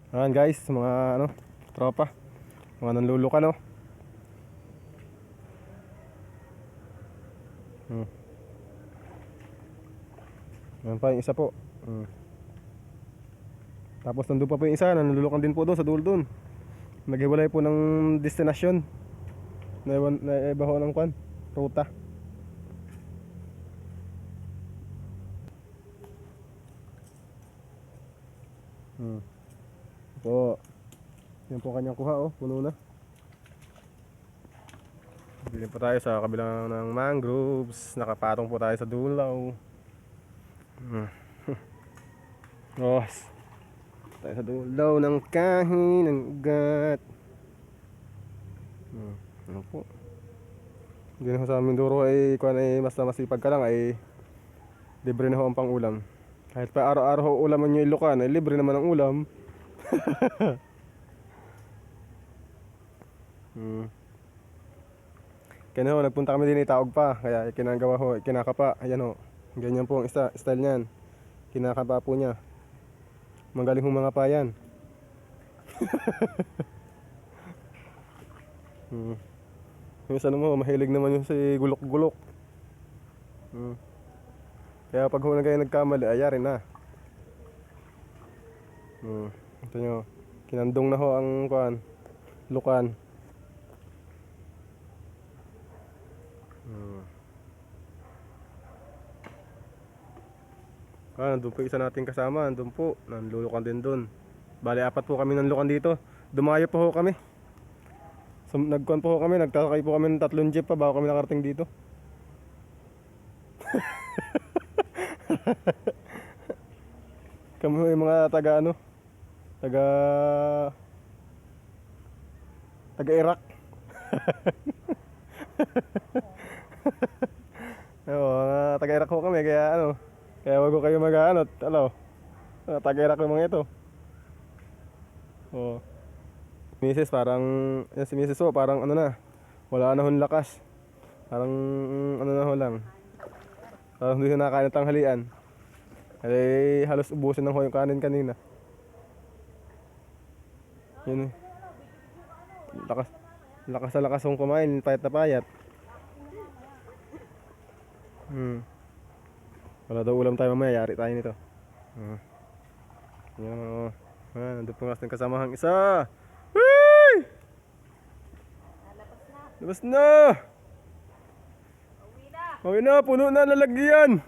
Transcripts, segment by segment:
Ayan guys, mga tropa, mga nanlulukan no. Hmm. Ayan pa yung isa po. Tapos nandun pa po yung isa, nanlulukan din po doon sa dulo doon. Naghiwalay po ng destinasyon. Naiba ho ng kwan, ruta. Po, yan po kanyang kuha oh, puno na. Bilhin po tayo sa kabilang ng mangroves. Nakapatong po tayo sa dulaw. Oh, tayo sa dulaw ng kahin ng ugat. Ano po? Hindi na ho sa Mindoro ay kung ay basta masipag ka lang ay libre na ho ang pang ulam. Kahit pa araw-araw ho ulaman nyo ilukan ay libre naman ang ulam. Kaya ho, nagpunta kami din itaog pa. Kaya kinagawa ho, kinakapa. Ayan ho. Ganyan po ang style niyan. Kinakapa po niya. Magaling ho mga payan. Yung isa naman ho, mahilig naman yung si gulok-gulok. Kaya pag ho na kayo nagkamali, ayari na. Ito nyo. Kinandong na ho ang kuan, lukan. Nandun po isa nating kasama. Nandun po, nanlulukan din dun. Bali, 4 po kami nanlukan dito. Dumayo po ho kami. So, nagkuhan po ho kami, nagtasakay po kami ng 3 jeep pa bago kami nakarating dito. Kami ho yung mga taga taga Iraq. Mga taga Iraq ho kami, kaya wag ko kayo taga Iraq yung mga ito. Oh. Misis parang, yan si Misis ho, parang wala na hong lakas. Parang na ho lang. Parang hindi na nakain ng tanghalian. Ay halos ubusin ng ho yung kanin kanina. Yun eh. Lakas na lakas kong kumain, payat na payat. Wala daw ulam tayo mamaya, yari tayo nito. Yan o. Nandun po nga kasama ang isa. Hey! Labas na! Uwi na, puno na lalagyan.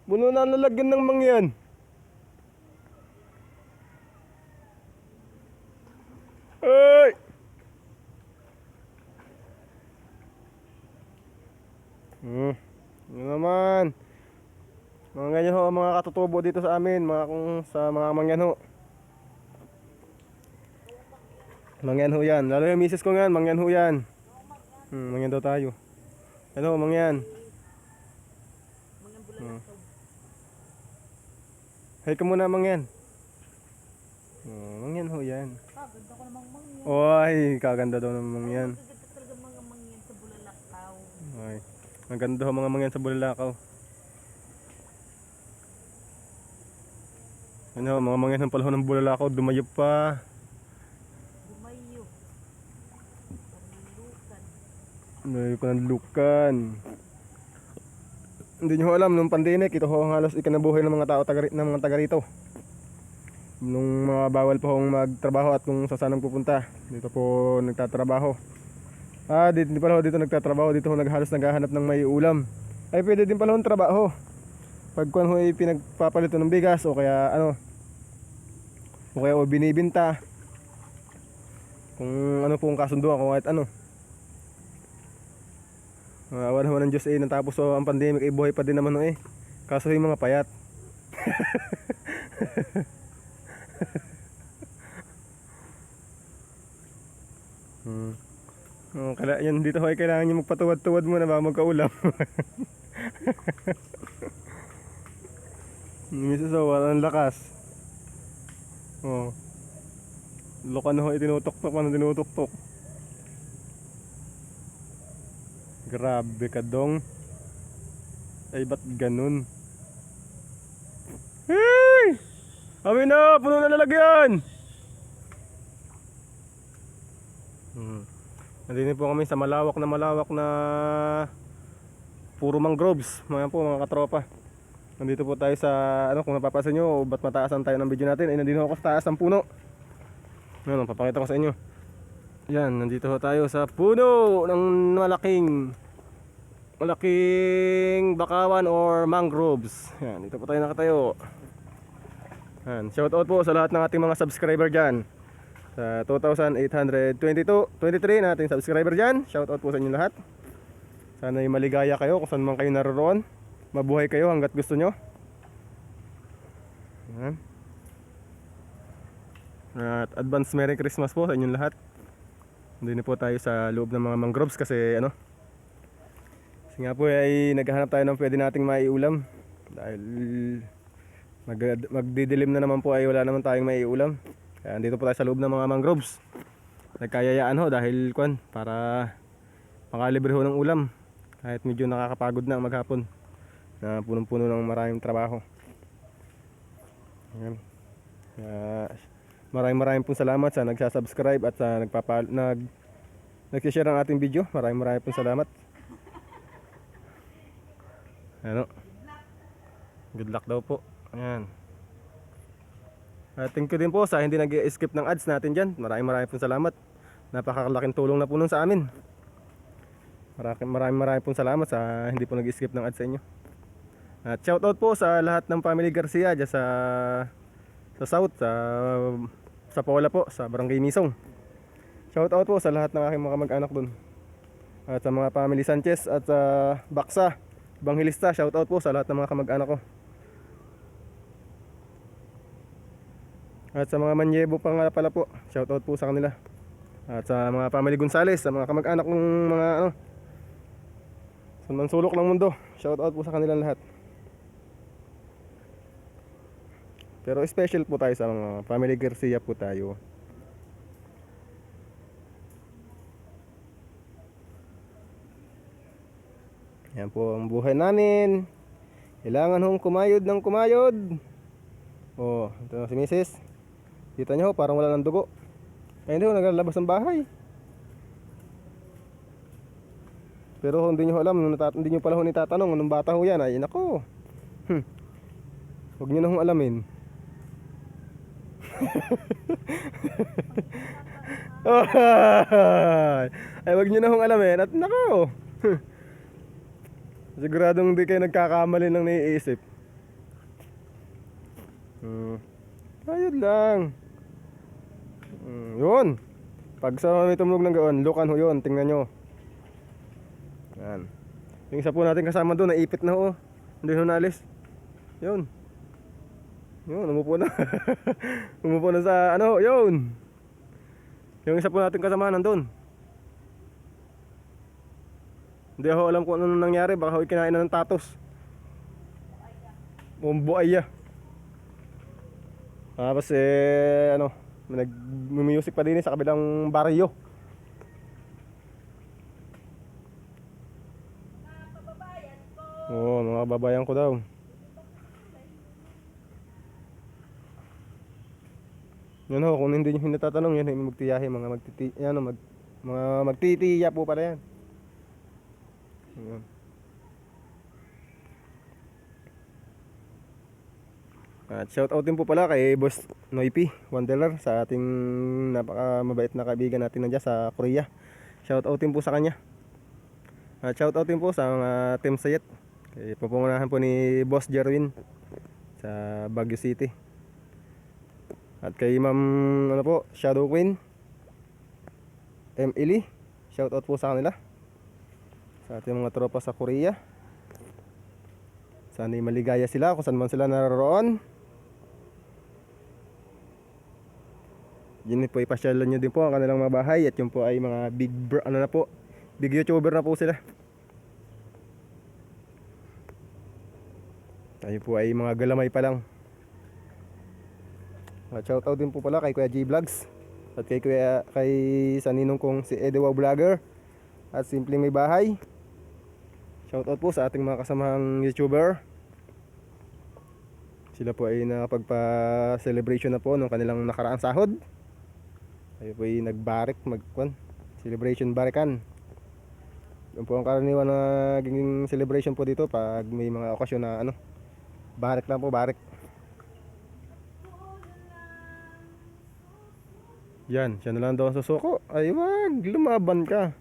Puno na lalagyan ng mangyan. Hey! Yun naman. Mga ganyan ho, mga katutubo dito sa amin, sa mga mangyan ho. Mangyan ho yan. Lalo yung misis ko nga, mangyan ho yan. Mangyan daw tayo. Ano, mangyan. Hey ka muna, mangyan. Mangyan ho yan. Kaganda ko namang mangyan. Oy, kaganda daw ng mangyan. Kaganda talaga mga mangyan sa Bulalakaw. Ay, maganda ho mga mangyan sa Bulalakaw. Ano, mga mangyan ng palahon ng Bulalakaw, dumayo pa. Dumayo. Panlukan. Dumayo pa ng lukan. Hindi nyo alam, nung pandemic, ito ho ang halos ikinabuhay ng mga tao ng mga taga rito. Nung mga bawal po hong magtrabaho at kung saan pupunta, dito po nagtatrabaho. Hindi pala ho dito nagtatrabaho, dito ho halos naghahanap ng may ulam. Ay pwede din pala hong trabaho. Pag kuwan ho ay pinagpapalito ng bigas o kaya binibinta. Kung ano po ang kasunduan, kung kahit ano. Awan naman ng Diyos natapos ang pandemic ay buhay pa din naman kaso yung mga payat. Yan dito ay kailangan nyo magpatuwad-tuwad muna bago magkaulam. Misis walang lakas. Lokan ho tinutok-tok, tinutok-tok. Grabe ka dong. Ay ba't ganun? Hey! Amin na, puno na lalagyan. Nandito po kami sa malawak na puro mangroves. Mga po mga katropa. Nandito po tayo sa kung napapansin nyo, ba't mataasan tayo ng video natin? Nandito ako sa taas ng puno. Ano, papakita ko sa inyo. Yan, nandito ho tayo sa puno ng malaking bakawan or mangroves. Yan, dito po tayo nakatayo. Yan, shout out po sa lahat ng ating mga subscriber dyan. Sa 2,823 nating subscriber dyan. Shout out po sa inyo lahat. Sana'y maligaya kayo kung saan man kayo naroon. Mabuhay kayo hanggat gusto nyo. Yan. At advance Merry Christmas po sa inyong lahat. Hindi po tayo sa loob ng mga mangroves kasi kasi nga po ay naghahanap tayo ng pwede nating maiulam. Dahil magdidilim na naman po ay wala naman tayong maiulam. Kaya andito po tayo sa loob ng mga mangroves. Nagkayayaan ho dahil para makalibre ho ng ulam. Kahit medyo nakakapagod na maghapon na punong-puno ng maraming trabaho. Ayan. Maraming pong salamat sa nagsasubscribe at sa nag-share ng ating video. Maraming pong salamat. Good luck daw po. Ayan. Thank you din po sa hindi nag-skip ng ads natin dyan. Maraming pong salamat. Napakalaking tulong na po nun sa amin. Maraming pong salamat sa hindi po nag-skip ng ads sa inyo. At shoutout po sa lahat ng family Garcia dyan sa South, sa Paula po, sa Barangay Misong. Shoutout po sa lahat ng aking mga mag-anak dun. At sa mga family Sanchez at sa Baksa, Banghilista, shoutout po sa lahat ng mga kamag-anak ko. At sa mga Manyebo pa nga pala po, shoutout po sa kanila. At sa mga family Gonzales, sa mga kamag-anak ng mga sa mansulok ng mundo, shoutout po sa kanilang lahat. Pero special po tayo sa mga family Garcia po tayo. Yan po ang buhay namin. Kailangan hong kumayod ng kumayod. Oh, ito na si Mrs. Kita nyo, parang wala ng dugo. Ay hindi ho, naglalabas ng bahay. Pero hindi nyo alam, hindi nyo pala ho nitatanong anong bata ho yan. Ay nako. Huwag nyo na hong alamin. Ay huwag nyo na hong alamin. At nako. Siguradong hindi kayo nagkakamali ng naiisip. Ayun lang. Yun. Pag sa may tumunog ng gaon, lukan ho yun. Tingnan nyo. Yan. Yung isa po natin kasama doon, naipit na ho. Hindi ho naalis. Yun. Yun, umupo na. Umupo na sa yun. Yung isa po natin kasama nandun. Hindi ako alam kung ano nangyari. Baka ako kinain na ng tatos. Buaya. Tapos nag-music pa din sa kabilang baryo. Oo, mga babayan ko daw. Yan ho, kung hindi nyo natatanong yan, magtiyahe, mga magtitiya po pala yan. Ayan. At shout out din po pala kay Boss Noipi Wanderer sa ating napaka mabait na kaibigan natin nandiyan sa Korea. Shout out din po sa kanya. At shout out din po sa mga Team Sayet. Kay pupungunahan po ni Boss Jerwin sa Baguio City. At kay Ma'am Shadow Queen Emily, shout out po sa kanila. Sa ating mga tropa sa Korea. Sana'y maligaya sila kung saan man sila naroon. Yun po, ipasyalan nyo din po ang kanilang mga bahay. At yun po ay mga big YouTuber na po sila. Tayo po ay mga galamay pa lang. At shoutout din po pala kay Kuya G Vlogs. At kay sa ninong kong si Edewa Vlogger. At Simpleng May Bahay. Shoutout po sa ating mga kasamahang YouTuber. Sila po ay nakapagpa-celebration na po nung kanilang nakaraang sahod. Ay po ay nagbarik, celebration barikan. Yun po ang karaniwan na naging celebration po dito pag may mga okasyon na ano, barik lang po, barik. Yan, siya na lang daw ang susuko. Ay wag, lumaban ka.